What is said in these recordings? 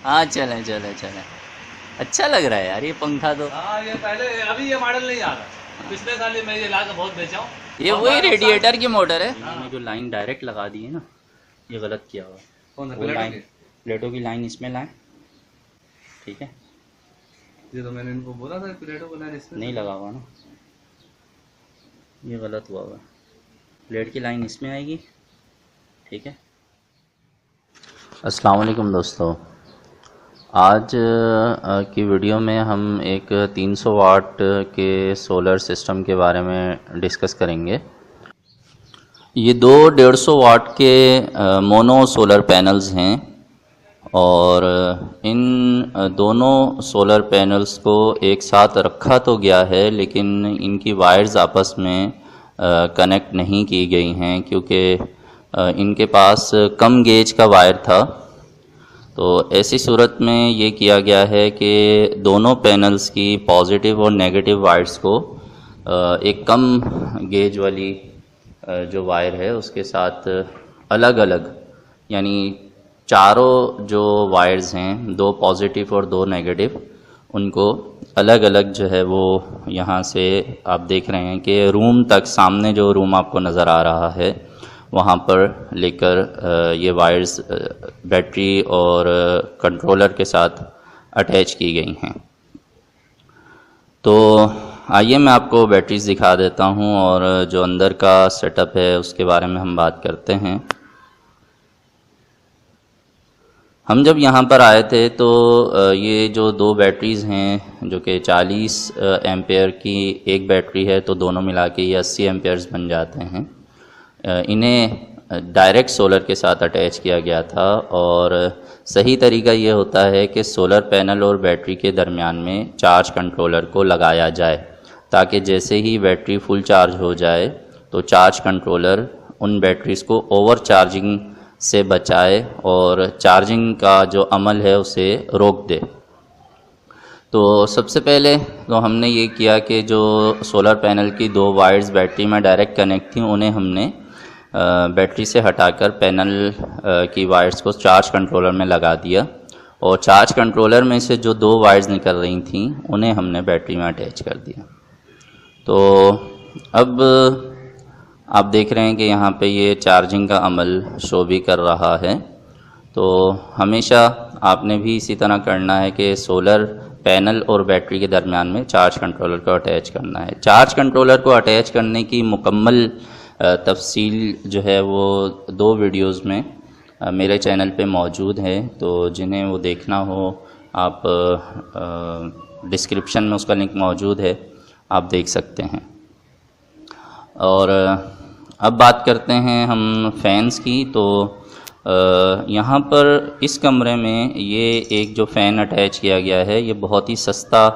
हाँ चले चले चले। अच्छा लग रहा है यार ये पंखा तो। हाँ ये पहले, अभी ये मॉडल नहीं आ रहा। पिछले साल ही मैं ये लाकर बहुत बेचा हूँ। ये और वही बार रेडिएटर की मोटर है। हाँ। इन्होंने जो लाइन डायरेक्ट लगा दी है ना, ये गलत किया हुआ है। कौन सा वो प्लेटों लाइन, की? प्लेटों की लाइन इसमें लाएं, ठीक है। ये तो मैंने इनको बोला था प्लेटों को लाइन इसमें नहीं लगा हुआ ना, ये गलत हुआ हुआ है। प्लेट की लाइन इसमें आएगी, ठीक है। अस्सलाम वालेकुम दोस्तों, आज की वीडियो में हम एक 300 वाट के सोलर सिस्टम के बारे में डिस्कस करेंगे। ये दो 150 वाट के मोनो सोलर पैनल्स हैं और इन दोनों सोलर पैनल्स को एक साथ रखा तो गया है, लेकिन इनकी वायर्स आपस में कनेक्ट नहीं की गई हैं क्योंकि इनके पास कम गेज का वायर था। तो ऐसी सूरत में ये किया गया है कि दोनों पैनल्स की पॉजिटिव और नेगेटिव वायर्स को एक कम गेज वाली जो वायर है उसके साथ अलग अलग, यानी चारों जो वायर्स हैं, दो पॉजिटिव और दो नेगेटिव, उनको अलग अलग जो है वो यहाँ से आप देख रहे हैं कि रूम तक, सामने जो रूम आपको नज़र आ रहा है वहाँ पर लेकर ये वायर्स बैटरी और कंट्रोलर के साथ अटैच की गई हैं। तो आइए मैं आपको बैटरीज दिखा देता हूँ और जो अंदर का सेटअप है उसके बारे में हम बात करते हैं। हम जब यहाँ पर आए थे तो ये जो दो बैटरीज़ हैं जो कि 40 एम्पेयर की एक बैटरी है, तो दोनों मिला के ये 80 एम्पेयर्स बन जाते हैं। इन्हें डायरेक्ट सोलर के साथ अटैच किया गया था और सही तरीका ये होता है कि सोलर पैनल और बैटरी के दरमियान में चार्ज कंट्रोलर को लगाया जाए, ताकि जैसे ही बैटरी फुल चार्ज हो जाए तो चार्ज कंट्रोलर उन बैटरीज़ को ओवर चार्जिंग से बचाए और चार्जिंग का जो अमल है उसे रोक दे। तो सबसे पहले तो हमने ये किया कि जो सोलर पैनल की दो वायर्स बैटरी में डायरेक्ट कनेक्ट थी उन्हें हमने बैटरी से हटाकर पैनल की वायर्स को चार्ज कंट्रोलर में लगा दिया और चार्ज कंट्रोलर में से जो दो वायर्स निकल रही थी उन्हें हमने बैटरी में अटैच कर दिया। तो अब आप देख रहे हैं कि यहाँ पे ये चार्जिंग का अमल शो भी कर रहा है। तो हमेशा आपने भी इसी तरह करना है कि सोलर पैनल और बैटरी के दरमियान में चार्ज कंट्रोलर को अटैच करना है। चार्ज कंट्रोलर को अटैच करने की मुकम्मल तफसील जो है वो दो वीडियोस में मेरे चैनल पे मौजूद है, तो जिन्हें वो देखना हो आप डिस्क्रिप्शन में उसका लिंक मौजूद है, आप देख सकते हैं। और अब बात करते हैं हम फ़ैन्स की। तो यहाँ पर इस कमरे में ये एक जो फ़ैन अटैच किया गया है ये बहुत ही सस्ता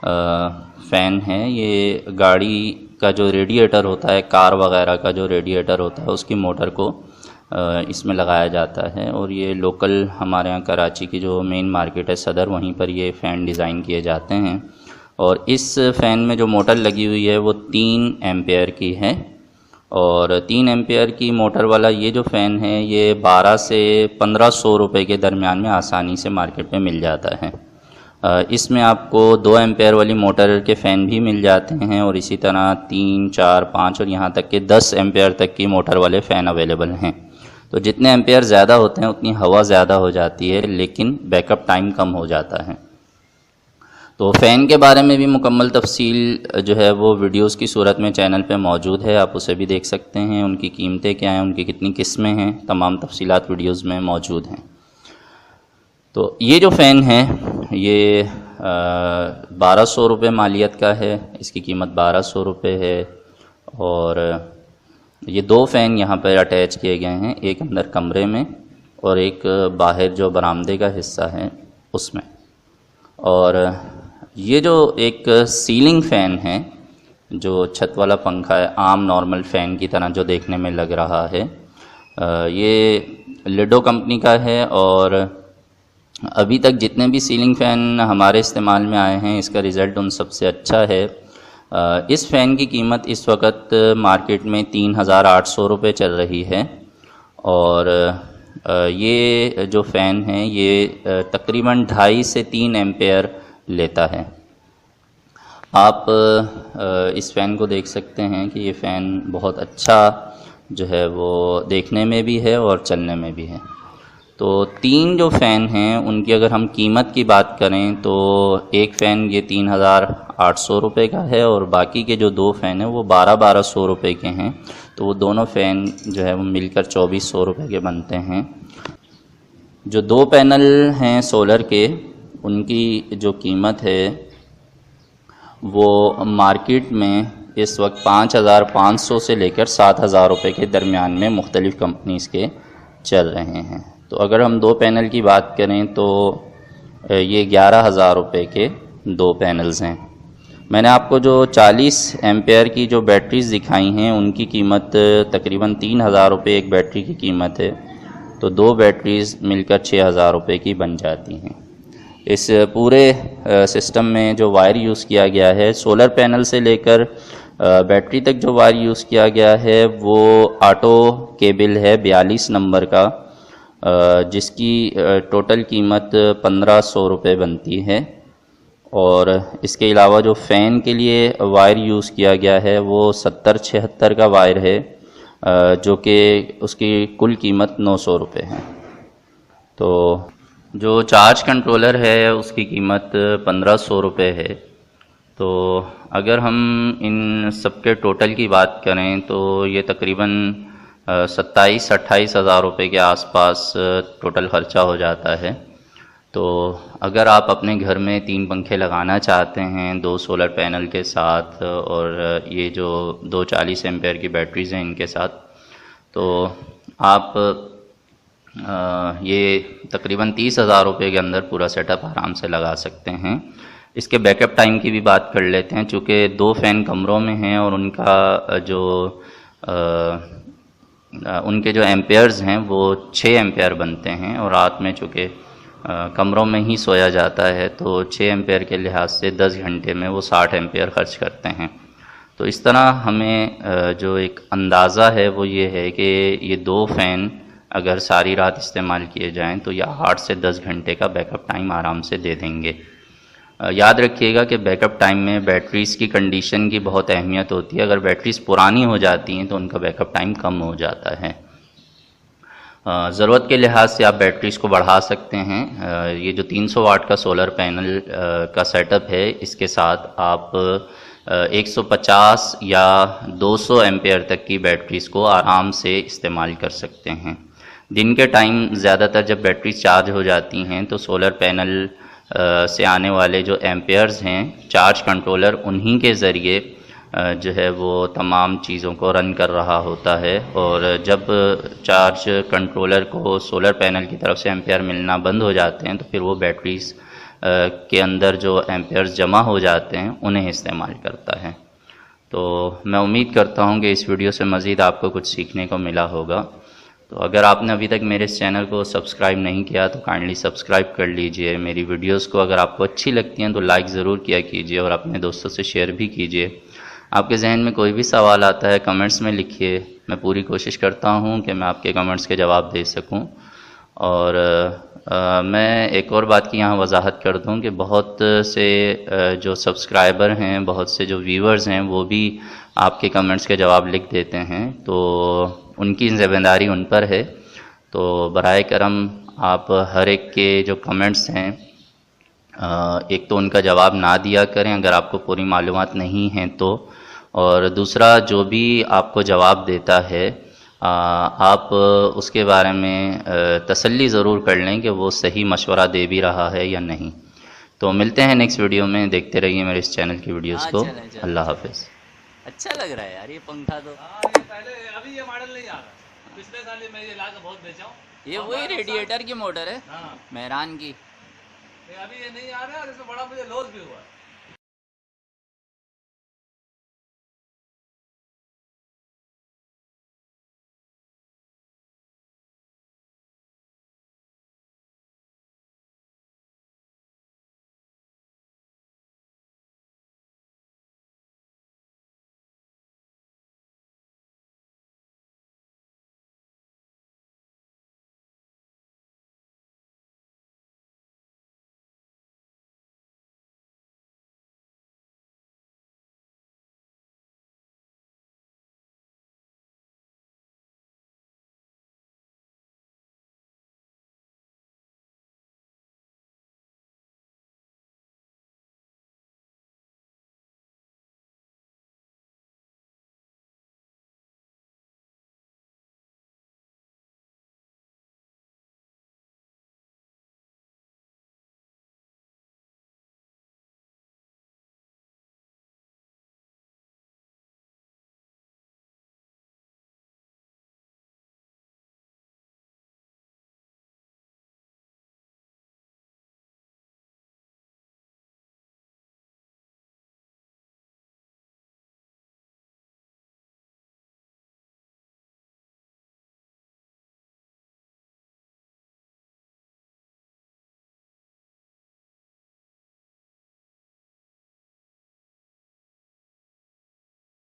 फ़ैन है। ये गाड़ी का जो रेडिएटर होता है, कार वगैरह का जो रेडिएटर होता है, उसकी मोटर को इसमें लगाया जाता है और ये लोकल हमारे यहाँ कराची की जो मेन मार्केट है सदर, वहीं पर ये फ़ैन डिज़ाइन किए जाते हैं। और इस फ़ैन में जो मोटर लगी हुई है वो 3 एम्पेयर की है और 3 एम्पेयर की मोटर वाला ये जो फ़ैन है ये 1200 से 1500 रुपये के दरमियान में आसानी से मार्केट में मिल जाता है। इसमें आपको 2 एम्पेयर वाली मोटर के फ़ैन भी मिल जाते हैं और इसी तरह 3, 4, 5 और यहाँ तक के 10 एम्पेयर तक की मोटर वाले फ़ैन अवेलेबल हैं। तो जितने एम्पेयर ज़्यादा होते हैं उतनी हवा ज़्यादा हो जाती है, लेकिन बैकअप टाइम कम हो जाता है। तो फ़ैन के बारे में भी मुकम्मल तफसील जो है वो वीडियोस की सूरत में चैनल पे मौजूद है, आप उसे भी देख सकते हैं। उनकी कीमतें क्या हैं, उनकी कितनी किस्में हैं, तमाम तफसीलात वीडियोस में मौजूद हैं। तो ये जो फ़ैन है ये 1200 रुपये मालियत का है, इसकी कीमत 1200 रुपये है। और ये 2 फ़ैन यहाँ पर अटैच किए गए हैं, एक अंदर कमरे में और एक बाहर जो बरामदे का हिस्सा है उसमें। और ये जो एक सीलिंग फ़ैन है, जो छत वाला पंखा है, आम नॉर्मल फ़ैन की तरह जो देखने में लग रहा है, ये लिडो कंपनी का है और अभी तक जितने भी सीलिंग फ़ैन हमारे इस्तेमाल में आए हैं इसका रिज़ल्ट उन सबसे अच्छा है। इस फ़ैन की कीमत इस वक्त मार्केट में 3800 रुपये चल रही है और ये जो फ़ैन है ये तकरीबन 2.5 से 3 एम्पेयर लेता है। आप इस फ़ैन को देख सकते हैं कि ये फ़ैन बहुत अच्छा जो है वो देखने में भी है और चलने में भी है। तो 3 जो फ़ैन हैं उनकी अगर हम कीमत की बात करें तो एक फ़ैन ये 3,800 रुपये का है और बाकी के जो 2 फ़ैन हैं वो 1200 रुपये के हैं। तो वो दोनों फ़ैन जो है वो मिलकर 2400 रुपये के बनते हैं। जो 2 पैनल हैं सोलर के उनकी जो कीमत है वो मार्केट में इस वक्त 5,500 से लेकर 7,000 रुपये के दरमियान में मुख्तलिफ़ कंपनीज़ के चल रहे हैं। तो अगर हम 2 पैनल की बात करें तो ये 11,000 रुपये के 2 पैनल्स हैं। मैंने आपको जो 40 एम्पेयर की जो बैटरीज़ दिखाई हैं उनकी कीमत तकरीबन 3,000 रुपये एक बैटरी की कीमत है। तो 2 बैटरीज़ मिलकर 6,000 रुपये की बन जाती हैं। इस पूरे सिस्टम में जो वायर यूज़ किया गया है सोलर पैनल से लेकर बैटरी तक जो वायर यूज़ किया गया है वो ऑटो केबल है 42 नंबर का, जिसकी टोटल कीमत 1,500 रुपये बनती है। और इसके अलावा जो फ़ैन के लिए वायर यूज़ किया गया है वो 70-76 का वायर है, जो कि उसकी कुल कीमत 900 रुपये है। तो जो चार्ज कंट्रोलर है उसकी कीमत 1,500 रुपये है। तो अगर हम इन सब के टोटल की बात करें तो ये तकरीबन 27-28 हज़ार रुपये के आसपास टोटल ख़र्चा हो जाता है। तो अगर आप अपने घर में 3 पंखे लगाना चाहते हैं 2 सोलर पैनल के साथ और ये जो 2 40 एम्पेयर की बैटरीज़ हैं इनके साथ, तो आप ये तकरीबन 30,000 रुपये के अंदर पूरा सेटअप आराम से लगा सकते हैं। इसके बैकअप टाइम की भी बात कर लेते हैं। चूँकि 2 फ़ैन कमरों में हैं और उनके जो एम्पेयर्स हैं वो 6 एम्पेयर बनते हैं और रात में चूँकि कमरों में ही सोया जाता है तो 6 एम्पेयर के लिहाज से 10 घंटे में वो 60 एम्पेयर खर्च करते हैं। तो इस तरह हमें जो एक अंदाज़ा है वो ये है कि ये 2 फ़ैन अगर सारी रात इस्तेमाल किए जाएं तो ये 8 से 10 घंटे का बैकअप टाइम आराम से दे देंगे। याद रखिएगा कि बैकअप टाइम में बैटरीज़ की कंडीशन की बहुत अहमियत होती है। अगर बैटरीज़ पुरानी हो जाती हैं तो उनका बैकअप टाइम कम हो जाता है। ज़रूरत के लिहाज से आप बैटरीज़ को बढ़ा सकते हैं। ये जो 300 वाट का सोलर पैनल का सेटअप है इसके साथ आप 150 या 200 एम्पेयर तक की बैटरीज़ को आराम से इस्तेमाल कर सकते हैं। दिन के टाइम ज़्यादातर जब बैटरी चार्ज हो जाती हैं तो सोलर पैनल से आने वाले जो एम्पेयर्स हैं चार्ज कंट्रोलर उन्हीं के ज़रिए जो है वो तमाम चीज़ों को रन कर रहा होता है। और जब चार्ज कंट्रोलर को सोलर पैनल की तरफ से एम्पेयर मिलना बंद हो जाते हैं तो फिर वो बैटरीज़ के अंदर जो एम्पेयर्स जमा हो जाते हैं उन्हें इस्तेमाल करता है। तो मैं उम्मीद करता हूँ कि इस वीडियो से मज़ीद आपको कुछ सीखने को मिला होगा। तो अगर आपने अभी तक मेरे इस चैनल को सब्सक्राइब नहीं किया तो काइंडली सब्सक्राइब कर लीजिए। मेरी वीडियोस को अगर आपको अच्छी लगती हैं तो लाइक ज़रूर किया कीजिए और अपने दोस्तों से शेयर भी कीजिए। आपके जहन में कोई भी सवाल आता है कमेंट्स में लिखिए, मैं पूरी कोशिश करता हूँ कि मैं आपके कमेंट्स के जवाब दे सकूँ। और मैं एक और बात की यहाँ वजाहत कर दूँ कि बहुत से जो सब्सक्राइबर हैं, बहुत से जो व्यूवर्स हैं वो भी आपके कमेंट्स के जवाब लिख देते हैं, तो उनकी ज़िम्मेदारी उन पर है। तो बराए करम आप हर एक के जो कमेंट्स हैं एक तो उनका जवाब ना दिया करें अगर आपको पूरी मालूमात नहीं हैं तो, और दूसरा जो भी आपको जवाब देता है आप उसके बारे में तसल्ली ज़रूर कर लें कि वो सही मशवरा दे भी रहा है या नहीं। तो मिलते हैं नेक्स्ट वीडियो में। देखते रहिए मेरे इस चैनल की वीडियोस को। अल्लाह हाफिज़। अच्छा लग रहा है यार ये पंखा तो। ये पहले अभी ये मॉडल नहीं आ रहा, पिछले साल मैं ये लाकर बहुत बेचा हूँ। ये वही रेडिएटर की मोटर है हाँ, मेहरान की। अभी ये नहीं आ रहा है और इसमें बड़ा मुझे लॉस भी हुआ है।